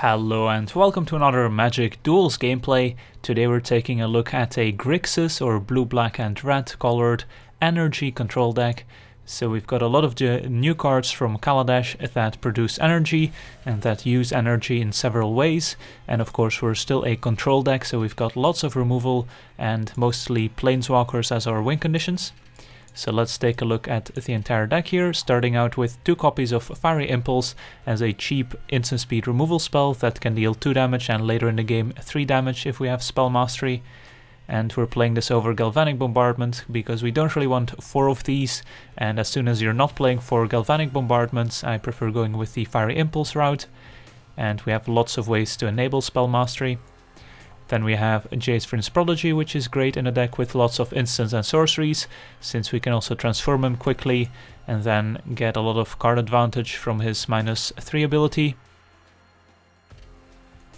Hello and welcome to another Magic Duels gameplay. Today we're taking a look at a Grixis or blue, black and red colored energy control deck. So we've got a lot of the new cards from Kaladesh that produce energy and that use energy in several ways. And of course we're still a control deck, so we've got lots of removal and mostly planeswalkers as our win conditions. So let's take a look at the entire deck here, starting out with 2 copies of Fiery Impulse as a cheap instant speed removal spell that can deal 2 damage and later in the game 3 damage if we have Spell Mastery. And we're playing this over Galvanic Bombardment because we don't really want 4 of these, and as soon as you're not playing for Galvanic Bombardments, I prefer going with the Fiery Impulse route. And we have lots of ways to enable Spell Mastery. Then we have Jace Vryn's Prodigy, which is great in a deck with lots of instants and sorceries, since we can also transform him quickly and then get a lot of card advantage from his -3 ability.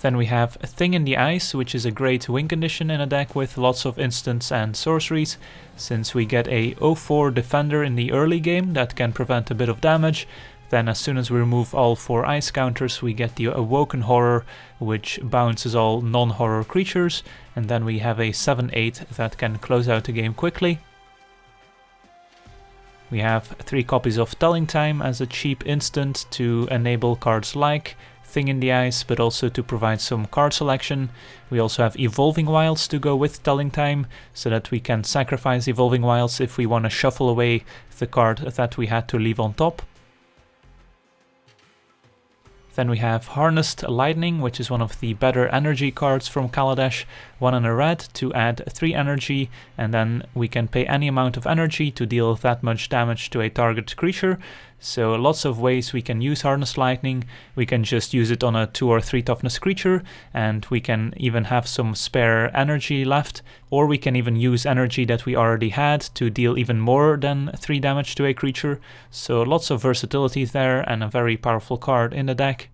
Then we have Thing in the Ice, which is a great win condition in a deck with lots of instants and sorceries, since we get a 0/4 defender in the early game that can prevent a bit of damage. Then as soon as we remove all 4 ice counters, we get the Awoken horror, which bounces all non-horror creatures, and then we have a 7/8 that can close out the game quickly. We have 3 copies of Telling Time as a cheap instant to enable cards like Thing in the Ice, but also to provide some card selection. We also have Evolving Wilds to go with Telling Time, so that we can sacrifice Evolving Wilds if we want to shuffle away the card that we had to leave on top. Then we have Harnessed Lightning, which is one of the better energy cards from Kaladesh, 1 and a red to add 3 energy, and then we can pay any amount of energy to deal that much damage to a target creature. So lots of ways we can use Harnessed Lightning. We can just use it on a 2 or 3 toughness creature, and we can even have some spare energy left, or we can even use energy that we already had to deal even more than 3 damage to a creature. So lots of versatility there and a very powerful card in the deck.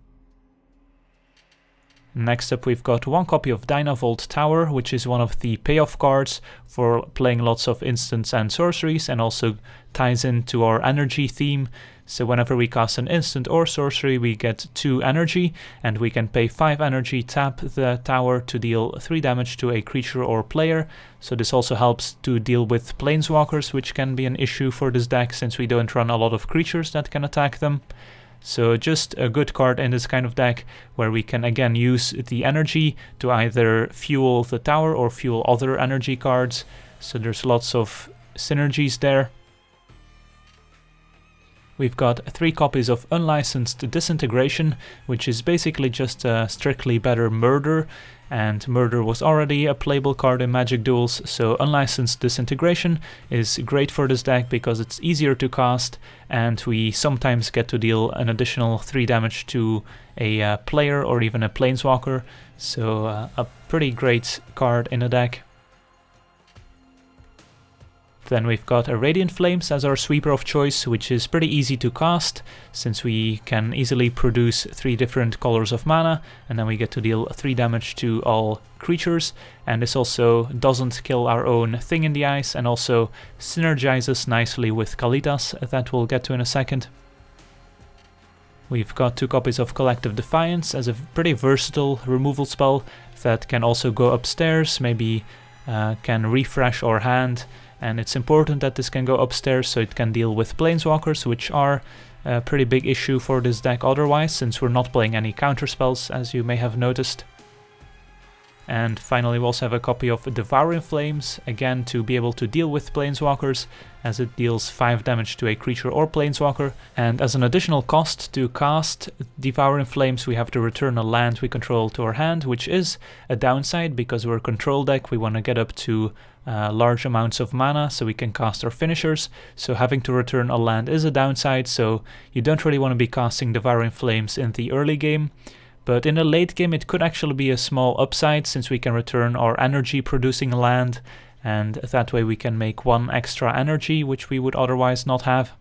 Next up we've got 1 copy of Dynavolt Tower, which is one of the payoff cards for playing lots of instants and sorceries, and also ties into our energy theme. So whenever we cast an instant or sorcery, we get 2 energy, and we can pay 5 energy, tap the tower to deal 3 damage to a creature or player. So this also helps to deal with planeswalkers, which can be an issue for this deck since we don't run a lot of creatures that can attack them. So just a good card in this kind of deck, where we can again use the energy to either fuel the tower or fuel other energy cards. So there's lots of synergies there. We've got 3 copies of Unlicensed Disintegration, which is basically just a strictly better Murder, and Murder was already a playable card in Magic Duels, so Unlicensed Disintegration is great for this deck because it's easier to cast, and we sometimes get to deal an additional 3 damage to a player or even a planeswalker, so a pretty great card in the deck. Then we've got a Radiant Flames as our sweeper of choice, which is pretty easy to cast, since we can easily produce 3 different colors of mana, and then we get to deal 3 damage to all creatures, and this also doesn't kill our own Thing in the Ice, and also synergizes nicely with Kalitas, that we'll get to in a second. We've got 2 copies of Collective Defiance as a pretty versatile removal spell that can also go upstairs, maybe can refresh our hand. And it's important that this can go upstairs so it can deal with planeswalkers, which are a pretty big issue for this deck otherwise, since we're not playing any counter spells, as you may have noticed. And finally we also have a copy of Devouring Flames, again to be able to deal with planeswalkers, as it deals 5 damage to a creature or planeswalker. And as an additional cost to cast Devouring Flames, we have to return a land we control to our hand, which is a downside because we're a control deck. We want to get up to large amounts of mana so we can cast our finishers, so having to return a land is a downside, so you don't really want to be casting Devouring Flames in the early game. But in the late game it could actually be a small upside, since we can return our energy producing land, and that way we can make 1 extra energy which we would otherwise not have.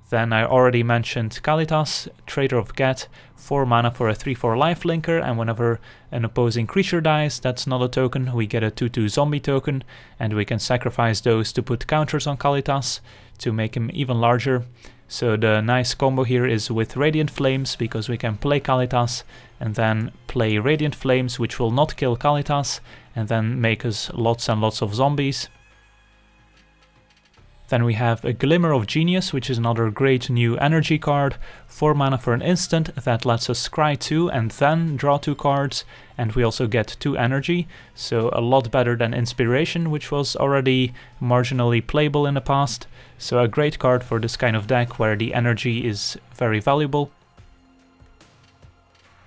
Then I already mentioned Kalitas, Traitor of Ghet, 4 mana for a 3/4 lifelinker, and whenever an opposing creature dies, that's not a token, we get a 2/2 zombie token, and we can sacrifice those to put counters on Kalitas to make him even larger. So the nice combo here is with Radiant Flames, because we can play Kalitas and then play Radiant Flames, which will not kill Kalitas, and then make us lots and lots of zombies. Then we have a Glimmer of Genius, which is another great new energy card, 4 mana for an instant that lets us scry 2 and then draw 2 cards, and we also get 2 energy, so a lot better than Inspiration, which was already marginally playable in the past. So a great card for this kind of deck where the energy is very valuable.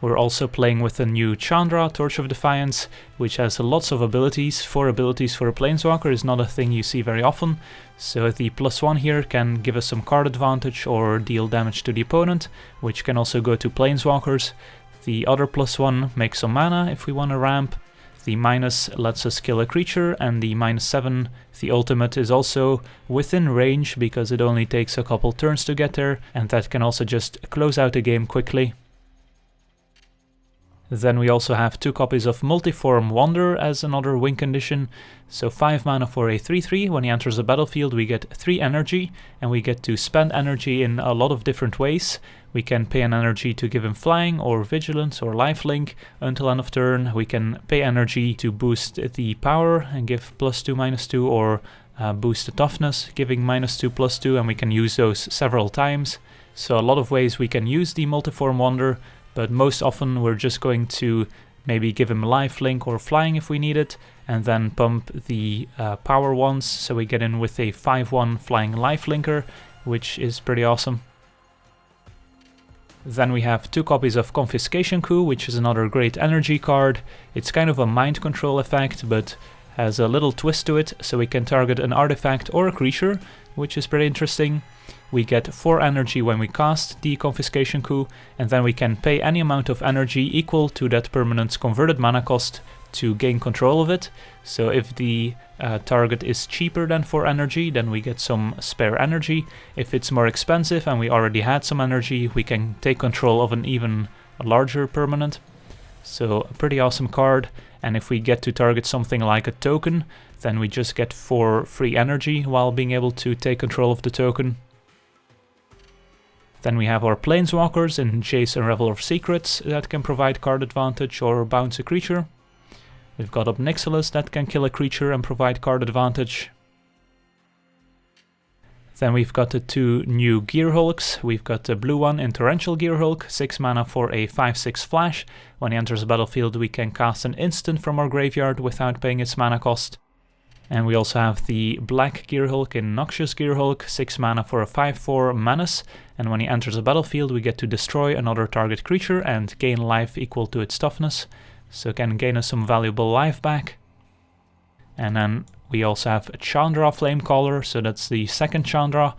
We're also playing with a new Chandra, Torch of Defiance, which has lots of abilities. 4 abilities for a Planeswalker is not a thing you see very often, so the +1 here can give us some card advantage or deal damage to the opponent, which can also go to Planeswalkers. The other +1 makes some mana if we want to ramp. The minus lets us kill a creature, and the -7, the ultimate, is also within range because it only takes a couple turns to get there, and that can also just close out the game quickly. Then we also have 2 copies of Multiform Wonder as another win condition. So 5 mana for a 3/3. When he enters the battlefield we get 3 energy, and we get to spend energy in a lot of different ways. We can pay an energy to give him flying or vigilance or lifelink until end of turn. We can pay energy to boost the power and give +2/-2, or boost the toughness, giving -2/+2, and we can use those several times. So a lot of ways we can use the Multiform Wonder, but most often we're just going to maybe give him lifelink or flying if we need it, and then pump the power once, so we get in with a 5/1 flying lifelinker, which is pretty awesome. Then we have 2 copies of Confiscation Coup, which is another great energy card. It's kind of a mind control effect, but has a little twist to it, so we can target an artifact or a creature, which is pretty interesting. We get 4 energy when we cast the Confiscation Coup, and then we can pay any amount of energy equal to that permanent's converted mana cost to gain control of it. So if the target is cheaper than 4 energy, then we get some spare energy. If it's more expensive and we already had some energy, we can take control of an even larger permanent. So a pretty awesome card, and if we get to target something like a token, then we just get 4 free energy while being able to take control of the token. Then we have our Planeswalkers in Jace and Unraveler of Secrets that can provide card advantage or bounce a creature. We've got Ob Nixilis that can kill a creature and provide card advantage. Then we've got the 2 new Gearhulks. We've got the blue one in Torrrential Gearhulk, 6 mana for a 5/6 flash. When he enters the battlefield we can cast an instant from our graveyard without paying its mana cost. And we also have the black Gearhulk in Noxious Gearhulk, 6 mana for a 5/4 Menace, and when he enters the battlefield we get to destroy another target creature and gain life equal to its toughness, so can gain us some valuable life back. And then we also have a Chandra Flamecaller, so that's the second Chandra,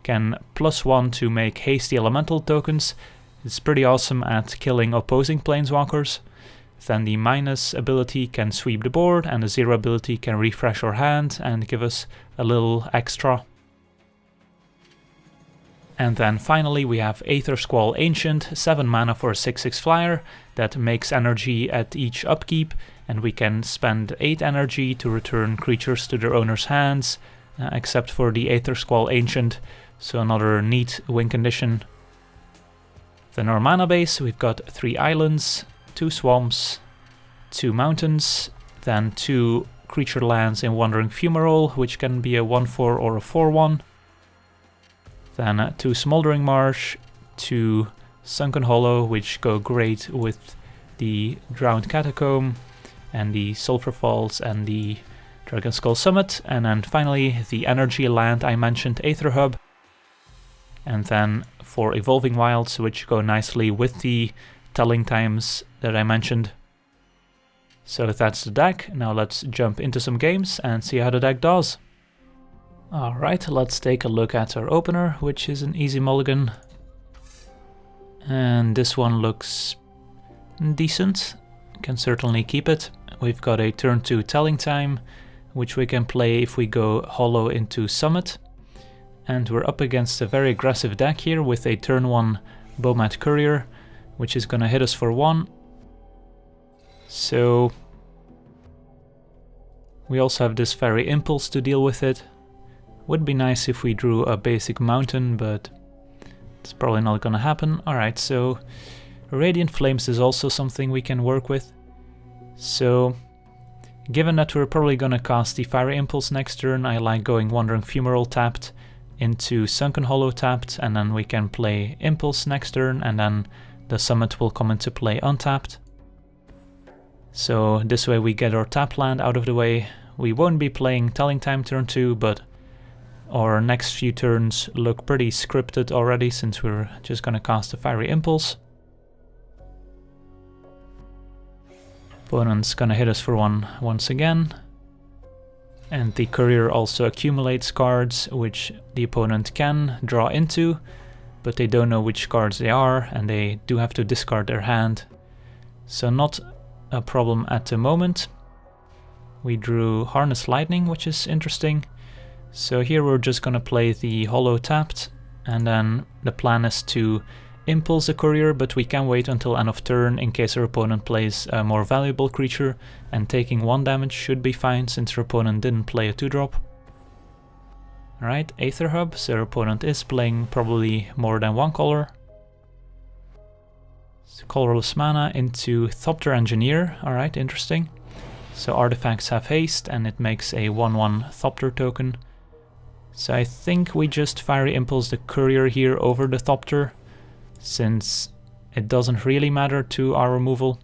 can +1 to make hasty elemental tokens. It's pretty awesome at killing opposing planeswalkers. Then the minus ability can sweep the board, and the 0 ability can refresh our hand and give us a little extra. And then finally we have Aethersquall Ancient, 7 mana for a 6/6 flyer that makes energy at each upkeep, and we can spend 8 energy to return creatures to their owner's hands, except for the Aethersquall Ancient, so another neat win condition. Then our mana base, we've got 3 islands, 2 swamps, 2 mountains, then 2 creature lands in Wandering Fumarole, which can be a 1/4 or a 4/1. Then 2 Smoldering Marsh, 2 Sunken Hollow, which go great with the Drowned Catacomb and the Sulfur Falls and the Dragonskull Summit. And then finally the energy land I mentioned, Aether Hub. And then 4 Evolving Wilds, which go nicely with the telling times that I mentioned. So that's the deck. Now let's jump into some games and see how the deck does. Alright, let's take a look at our opener, which is an easy mulligan. And this one looks decent. Can certainly keep it. We've got a turn 2 telling time, which we can play if we go hollow into Summit. And we're up against a very aggressive deck here with a turn 1 Bomat Courier, which is gonna hit us for 1. So we also have this Fairy Impulse to deal with it. Would be nice if we drew a basic mountain, but It's probably not gonna happen. Alright, so Radiant Flames is also something we can work with. So, given that we're probably gonna cast the Fiery Impulse next turn, I like going Wandering Fumarole tapped into Sunken Hollow tapped, and then we can play Impulse next turn, and then the Summit will come into play untapped. So this way we get our tap land out of the way. We won't be playing Telling Time turn 2, but our next few turns look pretty scripted already, since we're just gonna cast a Fiery Impulse. Opponent's gonna hit us for one once again. And the Courier also accumulates cards, which the opponent can draw into, but they don't know which cards they are, and they do have to discard their hand. So not a problem at the moment. We drew Harness Lightning, which is interesting. So here we're just gonna play the Hollow tapped, and then the plan is to Impulse the Courier, but we can wait until end of turn in case our opponent plays a more valuable creature, and taking 1 damage should be fine since our opponent didn't play a 2-drop. Alright, Aether Hub, so our opponent is playing probably more than 1 color. So colorless mana into Thopter Engineer, alright, interesting. So artifacts have haste and it makes a 1/1 Thopter token. So I think we just Fiery Impulse the Courier here over the Thopter, since it doesn't really matter to our removal.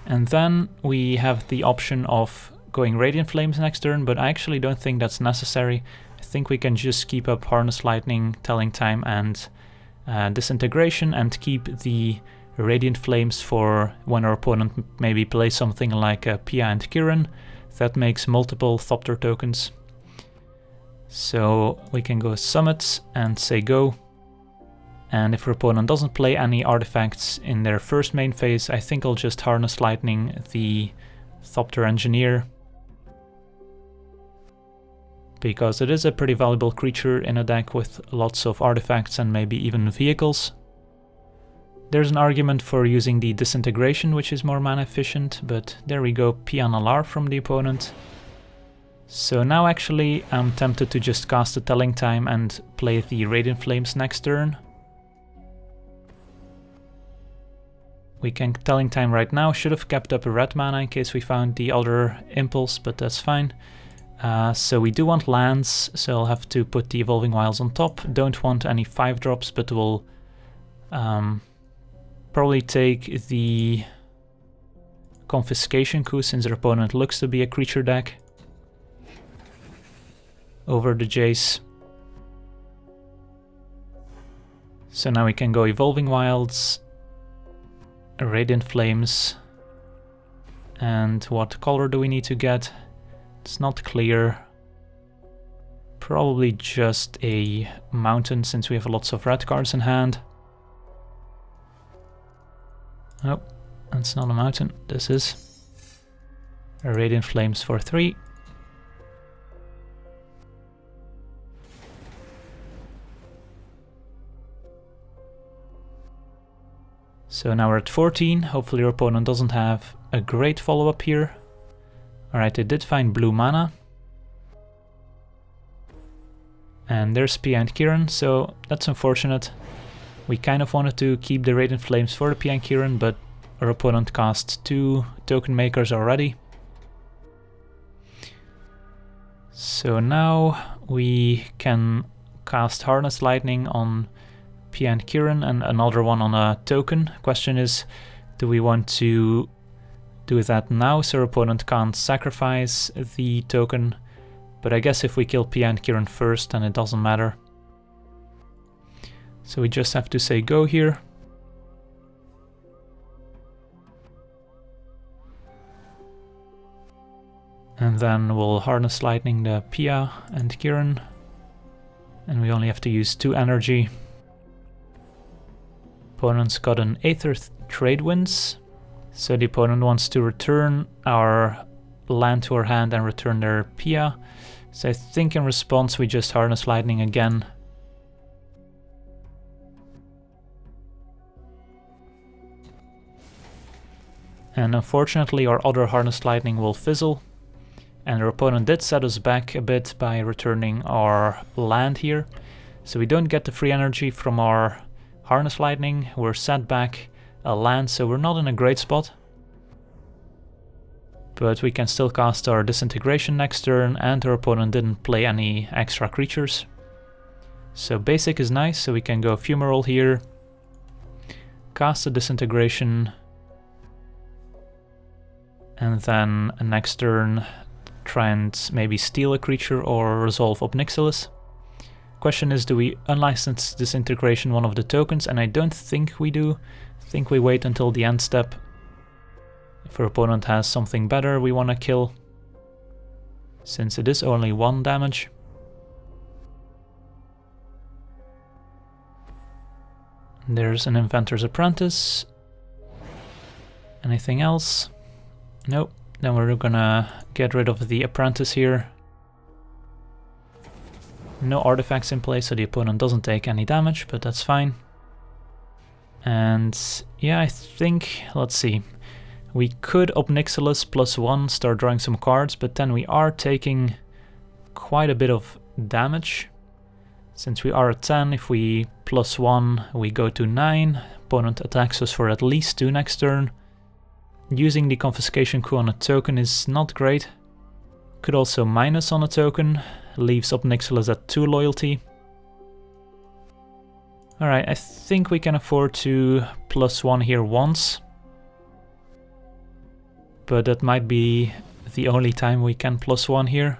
And then we have the option of going Radiant Flames next turn, but I actually don't think that's necessary. I think we can just keep up Harness Lightning, Telling Time, and Disintegration, and keep the Radiant Flames for when our opponent maybe plays something like a Pia and Kiran that makes multiple Thopter tokens. So we can go Summit and say go. And if our opponent doesn't play any artifacts in their first main phase, I think I'll just Harness Lightning the Thopter Engineer, because it is a pretty valuable creature in a deck with lots of artifacts and maybe even vehicles. There's an argument for using the Disintegration, which is more mana efficient, but there we go, Pian Alar from the opponent. So now actually I'm tempted to just cast a Telling Time and play the Radiant Flames next turn. We can Telling Time right now, should have kept up a red mana in case we found the other Impulse, but that's fine. So we do want lands, so I'll have to put the Evolving Wilds on top. Don't want any 5-drops, but we'll probably take the Confiscation Coup, since our opponent looks to be a creature deck, over the Jace. So now we can go Evolving Wilds, Radiant Flames, and what color do we need to get? It's not clear. Probably just a mountain, since we have lots of red cards in hand. Oh, that's not a mountain, this is a Radiant Flames for 3. So now we're at 14, hopefully our opponent doesn't have a great follow-up here. Alright, they did find blue mana. And there's Pia and Kiran, so that's unfortunate. We kind of wanted to keep the Radiant Flames for the Pia and Kiran, but our opponent cast 2 token makers already. So now we can cast Harness Lightning on Pia and Kiran and another one on a token. Question is, do we want to do that now so our opponent can't sacrifice the token? But I guess if we kill Pia and Kiran first, then it doesn't matter. So we just have to say go here. And then we'll Harness Lightning the Pia and Kiran. And we only have to use 2 energy. Opponent's got an Aether Tradewinds. So the opponent wants to return our land to our hand and return their Pia. So I think in response we just Harness Lightning again. And unfortunately our other Harness Lightning will fizzle. And our opponent did set us back a bit by returning our land here. So we don't get the free energy from our Harness Lightning, we're set back a land, so we're not in a great spot. But we can still cast our Disintegration next turn, and our opponent didn't play any extra creatures. So basic is nice, so we can go Fumarole here, cast a Disintegration, and then next turn try and maybe steal a creature or resolve Ob Nixilis. Question is, do we unlicense Disintegration one of the tokens? And I don't think we do. I think we wait until the end step. If our opponent has something better we want to kill, since it is only 1 damage. There's an Inventor's Apprentice. Anything else? Nope. Then we're gonna get rid of the Apprentice here. No artifacts in place, so the opponent doesn't take any damage, but that's fine. And yeah, I think, let's see. We could Ob Nixilis +1, start drawing some cards, but then we are taking quite a bit of damage. Since we are at 10, if we +1, we go to 9. Opponent attacks us for at least 2 next turn. Using the Confiscation Coup on a token is not great. Could also minus on a token, leaves Ob Nixilis at 2 loyalty. Alright, I think we can afford to +1 here once. But that might be the only time we can +1 here,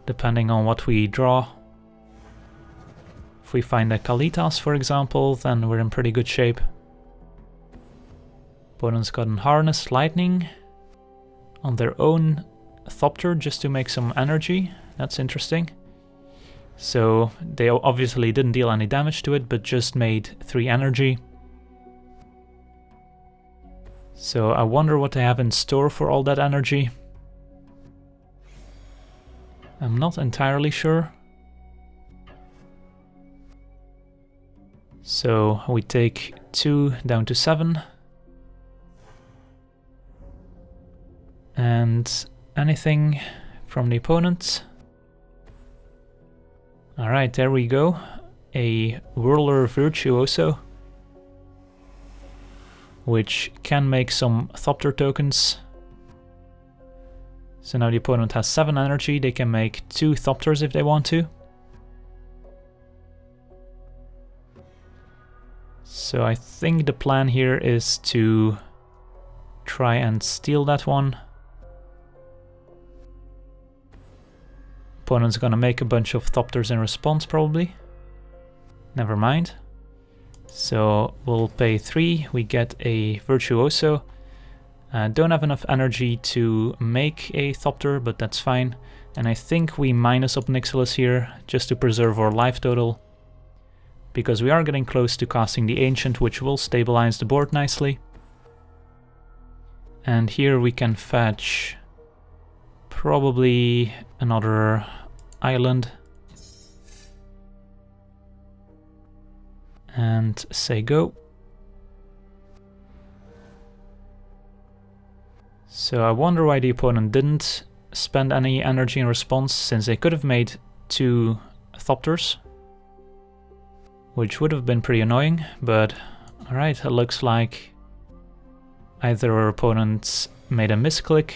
depending on what we draw. If we find a Kalitas, for example, then we're in pretty good shape. Opponent's got an Harness Lightning on their own Thopter just to make some energy. That's interesting. So they obviously didn't deal any damage to it, but just made 3 energy. So I wonder what they have in store for all that energy. I'm not entirely sure. So we take 2 down to 7. And anything from the opponent? Alright, there we go. A Whirler Virtuoso, which can make some Thopter tokens. So now the opponent has 7 energy, they can make 2 Thopters if they want to. So I think the plan here is to try and steal that one. Opponent's gonna make a bunch of Thopters in response probably. Never mind. So we'll pay 3, we get a Virtuoso. Don't have enough energy to make a Thopter, but that's fine. And I think we minus Ob Nixilis here, just to preserve our life total. Because we are getting close to casting the Ancient, which will stabilize the board nicely. And here we can fetch probably another island. And say go. So I wonder why the opponent didn't spend any energy in response, since they could have made 2 Thopters, which would have been pretty annoying, but alright, it looks like either our opponents made a misclick,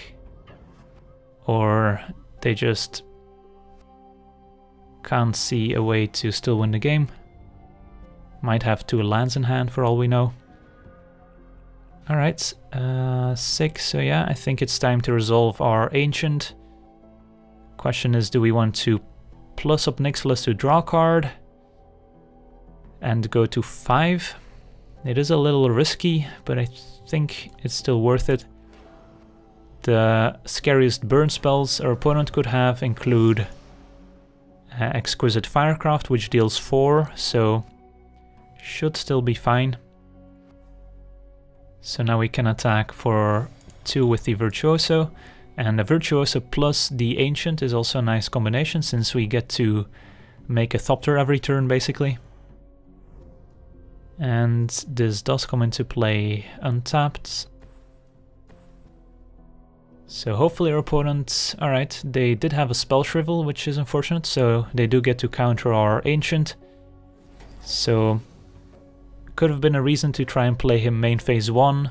or they just can't see a way to still win the game. Might have 2 lands in hand for all we know. Alright, 6, so yeah, I think it's time to resolve our Ancient. Question is, do we want to plus Ob Nixilis to draw a card and go to 5? It is a little risky, but I think it's still worth it. The scariest burn spells our opponent could have include Exquisite Firecraft, which deals 4, so should still be fine. So now we can attack for 2 with the Virtuoso, and the Virtuoso plus the Ancient is also a nice combination, since we get to make a Thopter every turn basically. And this does come into play untapped. So hopefully our opponents... Alright, they did have a Spell Shrivel, which is unfortunate, so they do get to counter our Ancient. So could have been a reason to try and play him main phase 1,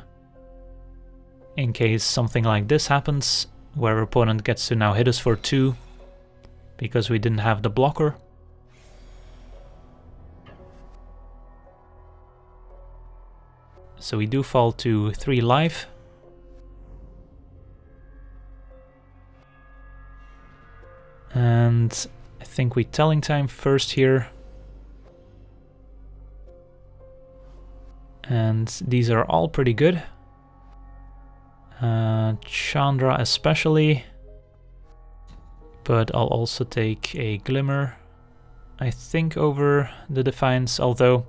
in case something like this happens, where our opponent gets to now hit us for 2, because we didn't have the blocker. So we do fall to 3 life. And I think we Telling Time first here. And these are all pretty good. Chandra especially. But I'll also take a Glimmer, I think, over the Defiance, although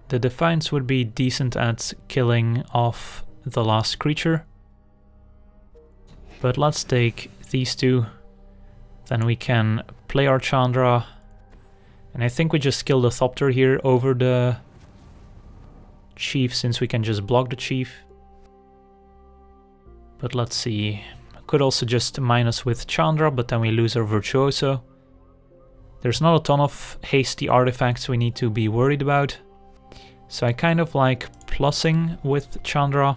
the Defiance would be decent at killing off the last creature. But let's take these two, then we can play our Chandra, and I think we just kill the Thopter here over the Chief, since we can just block the Chief. But let's see, could also just minus with Chandra, but then we lose our Virtuoso. There's not a ton of hasty artifacts we need to be worried about, so I kind of like plussing with Chandra.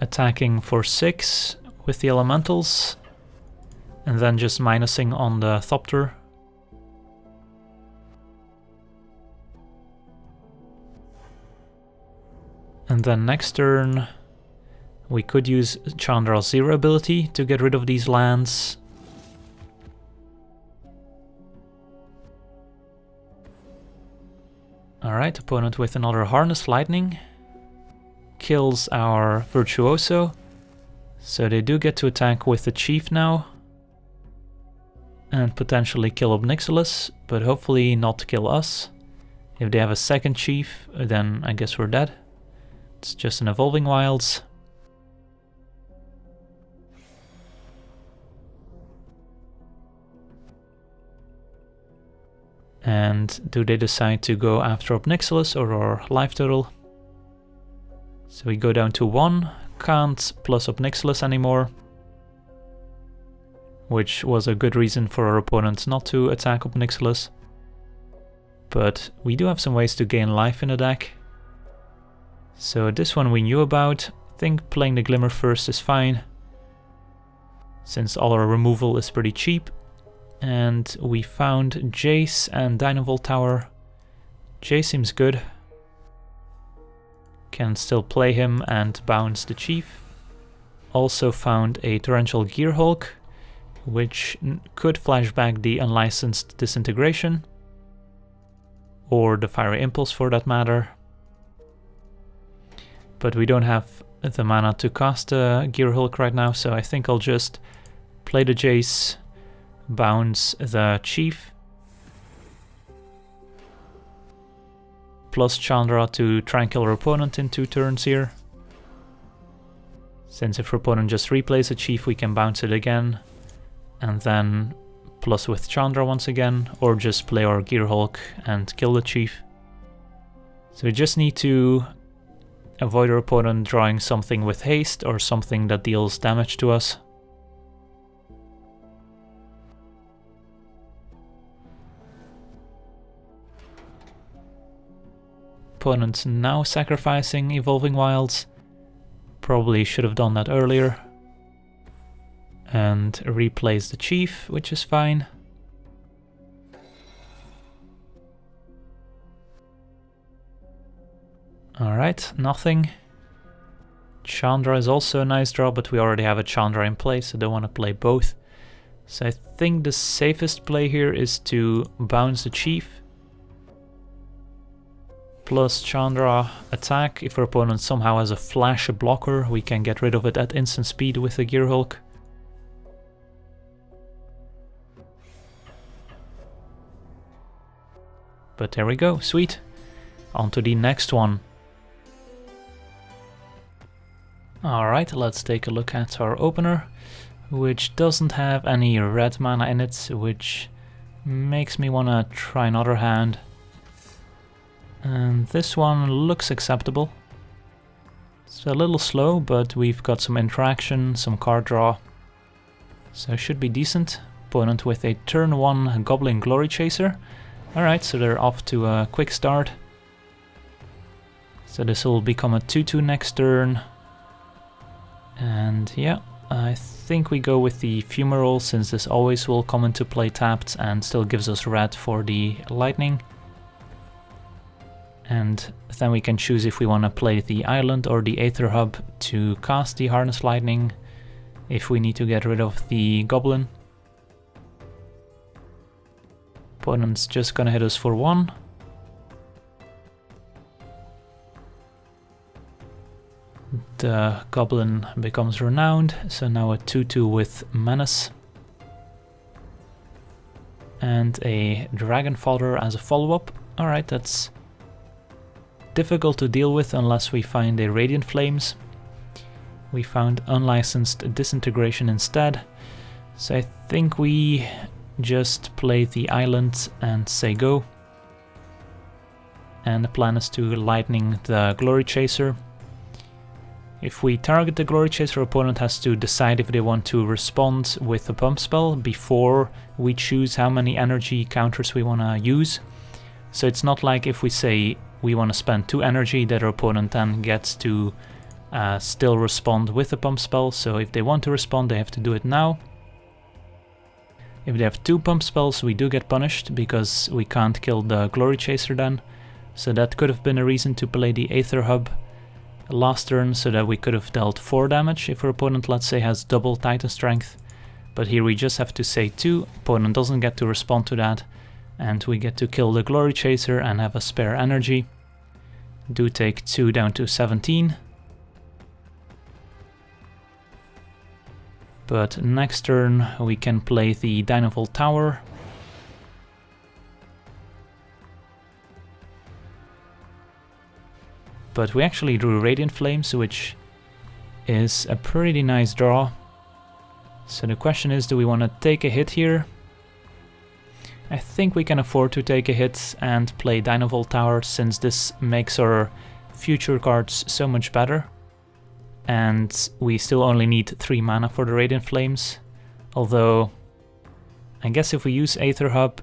Attacking for 6 with the elementals, and then just minusing on the Thopter. And then next turn we could use Chandra's 0 ability to get rid of these lands. Alright, opponent with another Harness Lightning. Kills our Virtuoso, so they do get to attack with the Chief now, and potentially kill Ob Nixilis, but hopefully not kill us. If they have a second Chief, then I guess we're dead. It's just an Evolving Wilds. And do they decide to go after Ob Nixilis or our life total? So we go down to 1, can't plus Ob Nixilis anymore, which was a good reason for our opponents not to attack Ob Nixilis. But we do have some ways to gain life in the deck. So this one we knew about. I think playing the Glimmer first is fine, since all our removal is pretty cheap. And we found Jace and Dynavolt Tower. Jace seems good. Can still play him and bounce the Chief. Also found a Torrrential Gearhulk, which could flash back the Unlicensed Disintegration, or the Fiery Impulse for that matter. But we don't have the mana to cast a Gearhulk right now, so I think I'll just play the Jace, bounce the Chief, plus Chandra to try and kill our opponent in 2 turns here. Since if our opponent just replays a Chief, we can bounce it again, and then plus with Chandra once again, or just play our Gearhulk and kill the Chief. So we just need to avoid our opponent drawing something with haste or something that deals damage to us. Opponent now sacrificing Evolving Wilds. Probably should have done that earlier. And replace the Chief, which is fine. Alright, nothing. Chandra is also a nice draw, but we already have a Chandra in place, so I don't want to play both. So I think the safest play here is to bounce the Chief, plus Chandra attack. If our opponent somehow has a flash blocker, we can get rid of it at instant speed with the Gearhulk. But there we go, sweet. On to the next one. Alright, let's take a look at our opener, which doesn't have any red mana in it, which makes me wanna try another hand. And this one looks acceptable. It's a little slow, but we've got some interaction, some card draw. So it should be decent. Opponent with a turn 1 Goblin Glory Chaser. Alright, so they're off to a quick start. So this will become a 2-2 next turn. And yeah, I think we go with the Fumarole, since this always will come into play tapped and still gives us red for the lightning. And then we can choose if we want to play the island or the Aether Hub to cast the Harness Lightning if we need to get rid of the Goblin. Opponent's just gonna hit us for 1. The Goblin becomes Renowned, so now a 2-2 with Menace. And a Dragon Fodder as a follow-up. Alright, that's difficult to deal with unless we find a Radiant Flames. We found Unlicensed Disintegration instead, so I think we just play the island and say go. And the plan is to lightning the Glory Chaser. If we target the Glory Chaser, opponent has to decide if they want to respond with a pump spell before we choose how many energy counters we want to use. So it's not like if we say we want to spend 2 energy, that our opponent then gets to still respond with a pump spell. So if they want to respond, they have to do it now. If they have 2 pump spells, we do get punished because we can't kill the Glory Chaser then. So that could have been a reason to play the Aether Hub last turn, so that we could have dealt 4 damage if our opponent, let's say, has double Titan Strength. But here we just have to say 2, opponent doesn't get to respond to that, and we get to kill the Glory Chaser and have a spare energy. Do take 2 down to 17. But next turn we can play the Dynavolt Tower. But we actually drew Radiant Flames, which is a pretty nice draw. So the question is, do we want to take a hit here? I think we can afford to take a hit and play Dynavolt Tower, since this makes our future cards so much better. And we still only need 3 mana for the Radiant Flames. Although, I guess if we use Aether Hub,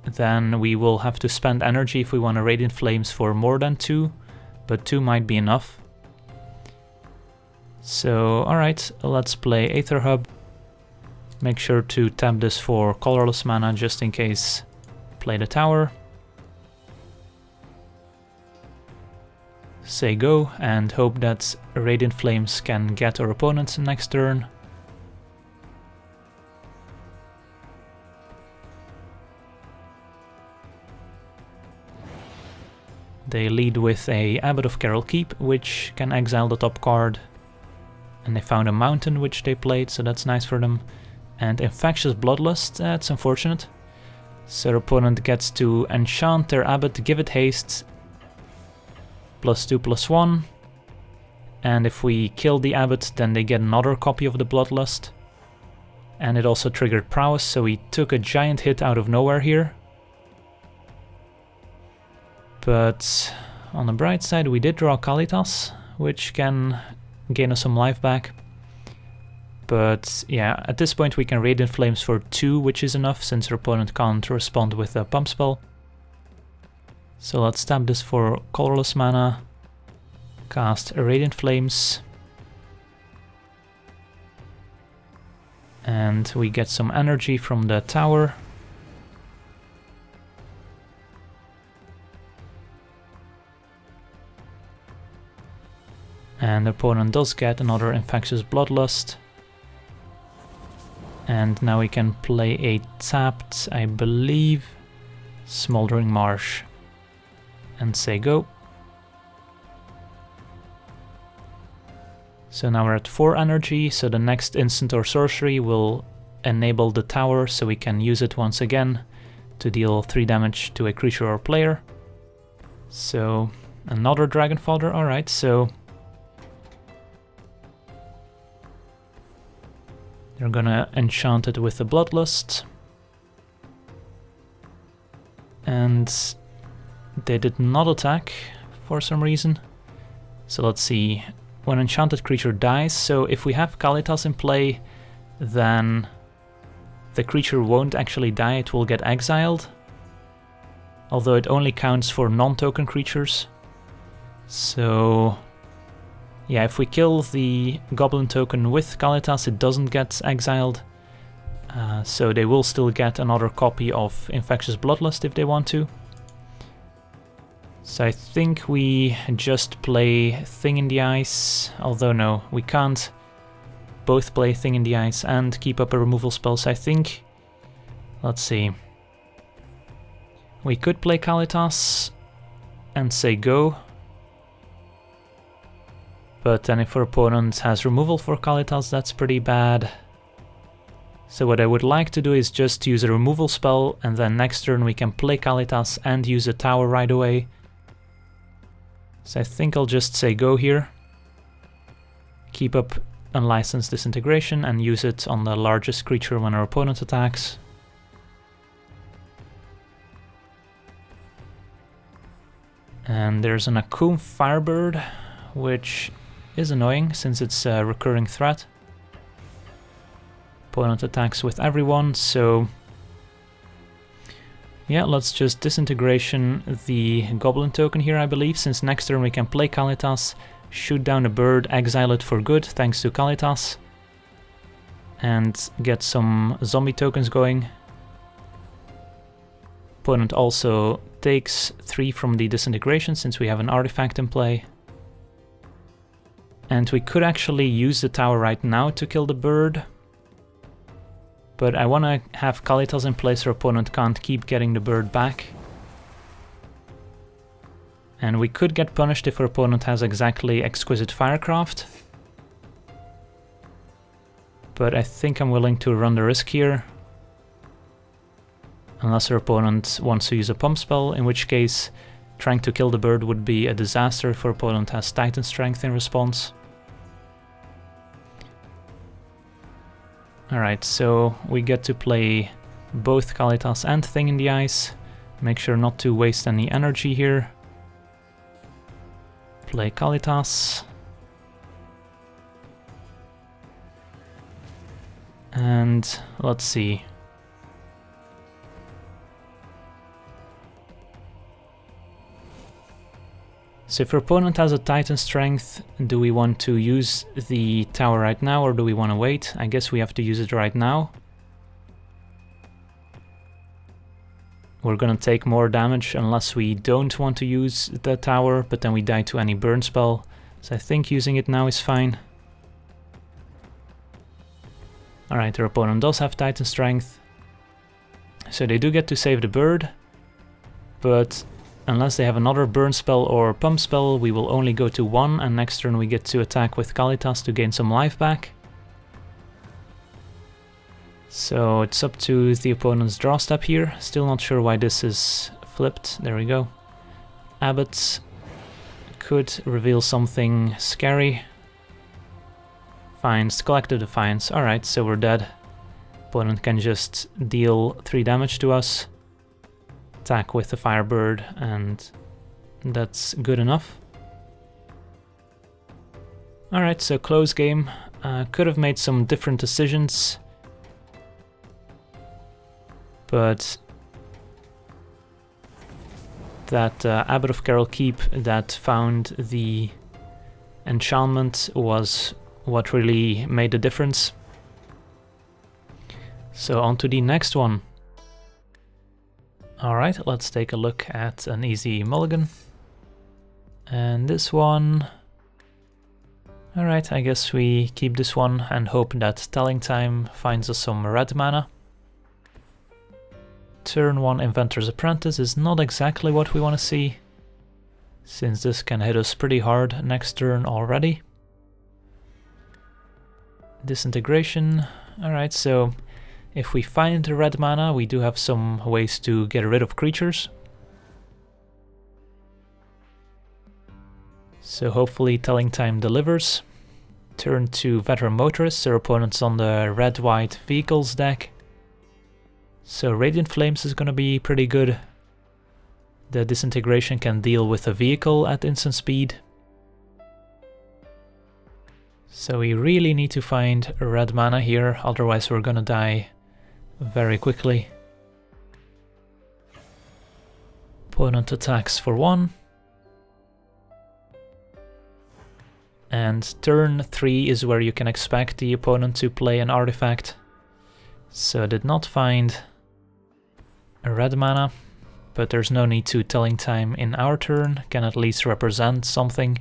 then we will have to spend energy if we want a Radiant Flames for more than 2. But 2 might be enough. So, alright, let's play Aether Hub. Make sure to tap this for colorless mana just in case. Play the tower. Say go and hope that Radiant Flames can get our opponents next turn. They lead with a Abbot of Carol Keep, which can exile the top card. And they found a mountain which they played, so that's nice for them. And Infectious Bloodlust, that's unfortunate. So their opponent gets to enchant their Abbot, give it haste, +2/+1. And if we kill the Abbot, then they get another copy of the Bloodlust. And it also triggered Prowess, so we took a giant hit out of nowhere here. But on the bright side, we did draw Kalitas, which can gain us some life back. But yeah, at this point we can Radiant Flames for 2, which is enough, since our opponent can't respond with a pump spell. So let's tap this for colorless mana, cast a Radiant Flames, and we get some energy from the tower. And the opponent does get another Infectious Bloodlust. And now we can play a tapped, I believe, Smoldering Marsh. And say go. So now we're at 4 energy, so the next instant or sorcery will enable the tower, so we can use it once again to deal 3 damage to a creature or player. So another Dragon Fodder, alright, so they're gonna enchant it with the Bloodlust. And they did not attack for some reason. So let's see. When enchanted creature dies, so if we have Kalitas in play, then the creature won't actually die, it will get exiled. Although it only counts for non-token creatures. So yeah, if we kill the goblin token with Kalitas, it doesn't get exiled. So they will still get another copy of Infectious Bloodlust if they want to. So I think we just play Thing in the Ice, although no, we can't both play Thing in the Ice and keep up a removal spell, so I think, let's see, we could play Kalitas and say go, but then if our opponent has removal for Kalitas, that's pretty bad. So what I would like to do is just use a removal spell, and then next turn we can play Kalitas and use a tower right away. So I think I'll just say go here. Keep up Unlicensed Disintegration and use it on the largest creature when our opponent attacks. And there's an Akoum Firebird, which is annoying since it's a recurring threat. Opponent attacks with everyone, so yeah, let's just Disintegration the Goblin token here, I believe, since next turn we can play Kalitas, shoot down a bird, exile it for good thanks to Kalitas, and get some zombie tokens going. Opponent also takes 3 from the Disintegration since we have an artifact in play. And we could actually use the tower right now to kill the bird. But I want to have Kalitas in place so our opponent can't keep getting the bird back. And we could get punished if our opponent has exactly Exquisite Firecraft. But I think I'm willing to run the risk here. Unless our opponent wants to use a pump spell, in which case trying to kill the bird would be a disaster if our opponent has Titan Strength in response. Alright, so we get to play both Kalitas and Thing in the Ice. Make sure not to waste any energy here. Play Kalitas. And let's see. So if our opponent has a Titan Strength, do we want to use the tower right now or do we want to wait? I guess we have to use it right now. We're gonna take more damage unless we don't want to use the tower, but then we die to any burn spell. So I think using it now is fine. Alright, our opponent does have Titan Strength. So they do get to save the bird, but unless they have another burn spell or pump spell, we will only go to 1, and next turn we get to attack with Kalitas to gain some life back. So it's up to the opponent's draw step here. Still not sure why this is flipped. There we go. Abbott could reveal something scary. Finds Collective Defiance. Alright, so we're dead. Opponent can just deal 3 damage to us. Attack with the Firebird, and that's good enough. Alright, so close game. Could have made some different decisions, but that Abbot of Carol Keep that found the enchantment was what really made the difference. So on to the next one. Alright, let's take a look at an easy mulligan. And this one... Alright, I guess we keep this one and hope that Telling Time finds us some red mana. Turn 1 Inventor's Apprentice is not exactly what we want to see, since this can hit us pretty hard next turn already. Disintegration. Alright, so if we find the red mana, we do have some ways to get rid of creatures. So hopefully Telling Time delivers. Turn 2 Veteran Motorist, our opponent's on the red-white vehicles deck. So Radiant Flames is gonna be pretty good. The Disintegration can deal with a vehicle at instant speed. So we really need to find red mana here, otherwise we're gonna die very quickly. Opponent attacks for 1. And turn 3 is where you can expect the opponent to play an artifact. So I did not find a red mana, but there's no need to telling time in our turn, can at least represent something.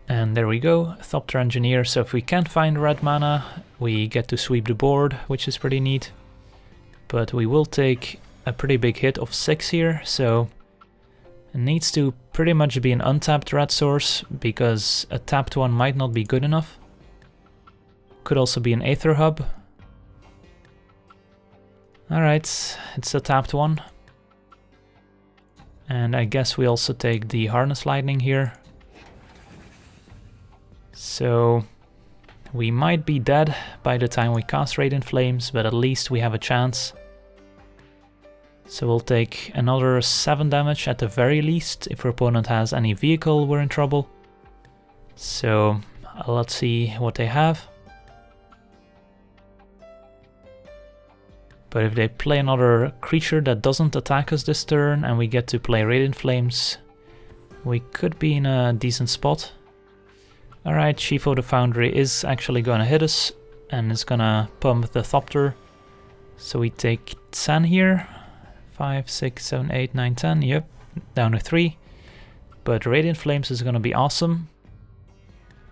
And there we go, Thopter Engineer. So if we can't find red mana, we get to sweep the board, which is pretty neat. But we will take a pretty big hit of 6 here, so it needs to pretty much be an untapped red source, because a tapped one might not be good enough. Could also be an Aether Hub. Alright, it's a tapped one. And I guess we also take the Harness Lightning here. So we might be dead by the time we cast Radiant Flames, but at least we have a chance. So we'll take another 7 damage at the very least. If our opponent has any vehicle, we're in trouble. So let's see what they have. But if they play another creature that doesn't attack us this turn and we get to play Radiant Flames, we could be in a decent spot. Alright, Shifo the Foundry is actually gonna hit us and is gonna pump the Thopter. So we take 10 here. 5, 6, 7, 8, 9, 10, yep, down to 3. But Radiant Flames is gonna be awesome.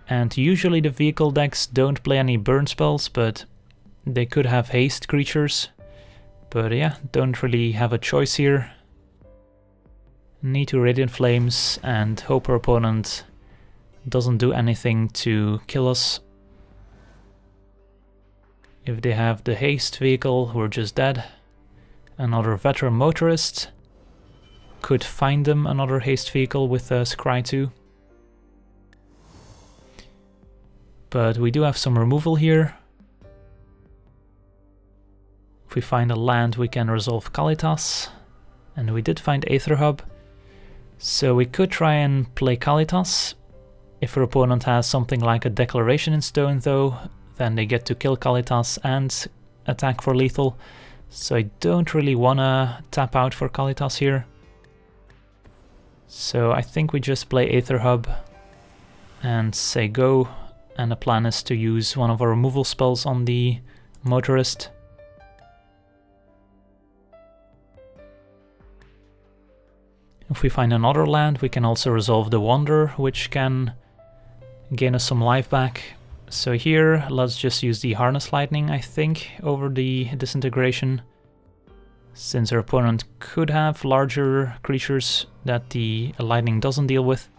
And usually the vehicle decks don't play any burn spells, but they could have haste creatures. But yeah, don't really have a choice here. Need to Radiant Flames and hope our opponent doesn't do anything to kill us. If they have the haste vehicle, we're just dead. Another veteran motorist. Could find them another haste vehicle with Scry 2. But we do have some removal here. If we find a land, we can resolve Kalitas. And we did find Aether Hub. So we could try and play Kalitas. If our opponent has something like a Declaration in Stone though, then they get to kill Kalitas and attack for lethal. So I don't really wanna tap out for Kalitas here. So I think we just play Aether Hub and say go, and the plan is to use one of our removal spells on the motorist. If we find another land, we can also resolve the Wonder, which can gain us some life back. So here, let's just use the Harness Lightning, I think, over the Disintegration, since our opponent could have larger creatures that the Lightning doesn't deal with.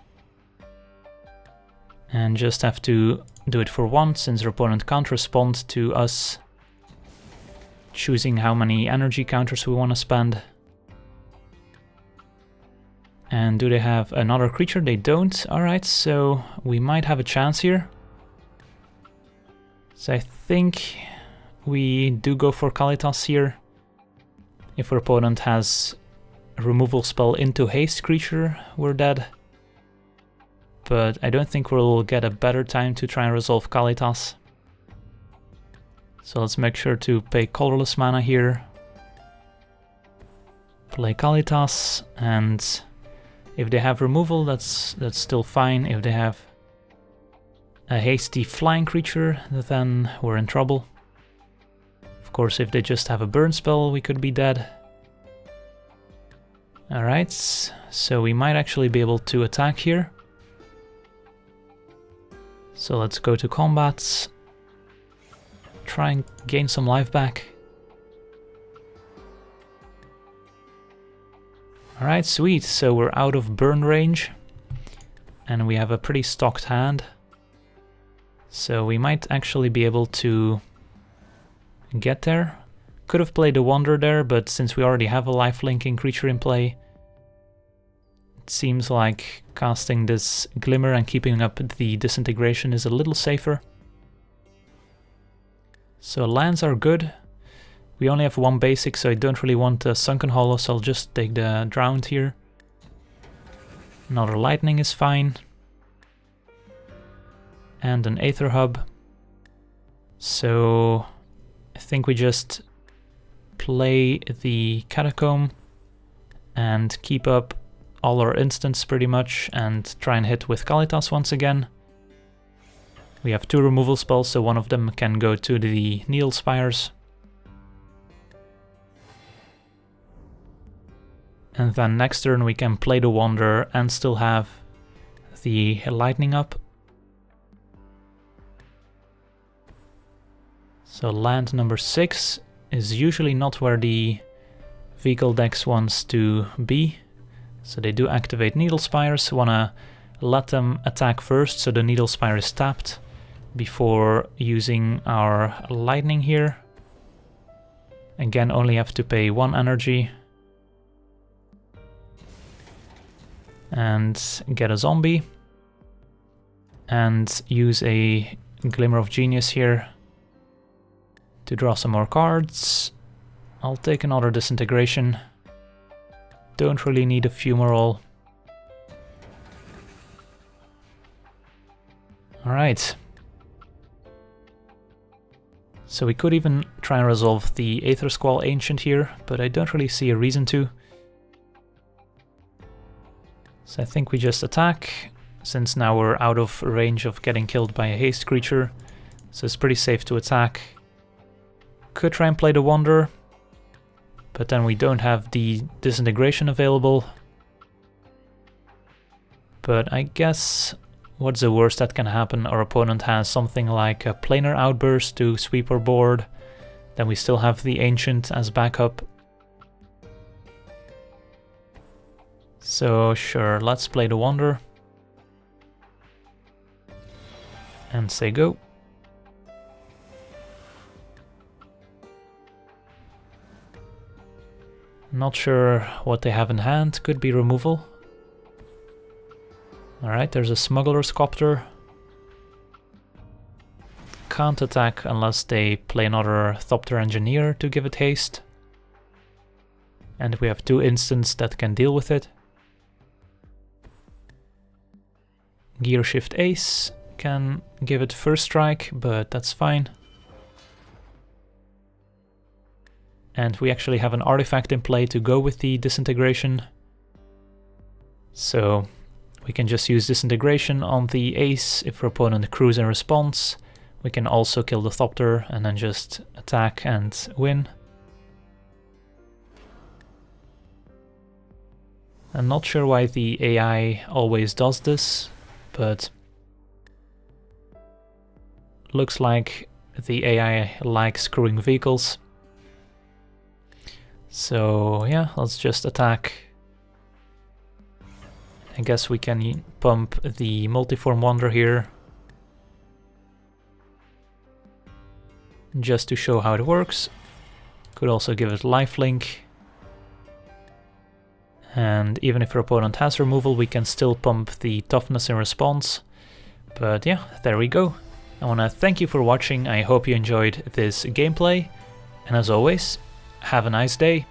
And just have to do it for 1, since our opponent can't respond to us choosing how many energy counters we want to spend. And do they have another creature? They don't. Alright, so we might have a chance here. So I think we do go for Kalitas here. If our opponent has a removal spell into haste creature, we're dead. But I don't think we'll get a better time to try and resolve Kalitas. So let's make sure to pay colorless mana here. Play Kalitas, and if they have removal, that's still fine. If they have a hasty flying creature, then we're in trouble. Of course, if they just have a burn spell, we could be dead. Alright, so we might actually be able to attack here. So let's go to combat. Try and gain some life back. Alright, sweet, so we're out of burn range. And we have a pretty stocked hand. So we might actually be able to get there. Could have played a Wonder there, but since we already have a life-linking creature in play, it seems like casting this Glimmer and keeping up the Disintegration is a little safer. So lands are good. We only have 1 basic, so I don't really want a Sunken Hollow, so I'll just take the Drowned here. Another lightning is fine. And an Aether Hub. So I think we just play the Catacomb and keep up all our instants pretty much and try and hit with Kalitas once again. We have 2 removal spells, so one of them can go to the Needle Spires. And then next turn we can play the Wander and still have the lightning up. So land number 6 is usually not where the vehicle decks wants to be. So they do activate Needle Spires, wanna let them attack first so the Needle Spire is tapped before using our lightning here. Again, only have to pay 1 energy. And get a zombie. And use a Glimmer of Genius here to draw some more cards. I'll take another Disintegration. Don't really need a Fumarole. Alright. So we could even try and resolve the Aethersquall Ancient here, but I don't really see a reason to. So I think we just attack, since now we're out of range of getting killed by a haste creature, so it's pretty safe to attack. Could try and play the Wander, but then we don't have the Disintegration available. But I guess what's the worst that can happen? Our opponent has something like a Planar Outburst to sweep our board, then we still have the Ancient as backup. So sure, let's play the Wander. And say go. Not sure what they have in hand, could be removal. Alright, there's a Smuggler's Copter. Can't attack unless they play another Thopter Engineer to give it haste. And we have 2 instants that can deal with it. Gear Shift Ace can give it first strike, but that's fine. And we actually have an artifact in play to go with the Disintegration. So we can just use Disintegration on the Ace if our opponent crews in response. We can also kill the Thopter and then just attack and win. I'm not sure why the AI always does this, but looks like the AI likes screwing vehicles. So yeah, let's just attack. I guess we can pump the Multiform Wonder here, just to show how it works. Could also give it lifelink. And even if our opponent has removal, we can still pump the toughness in response. But yeah, there we go. I want to thank you for watching. I hope you enjoyed this gameplay. And as always, have a nice day.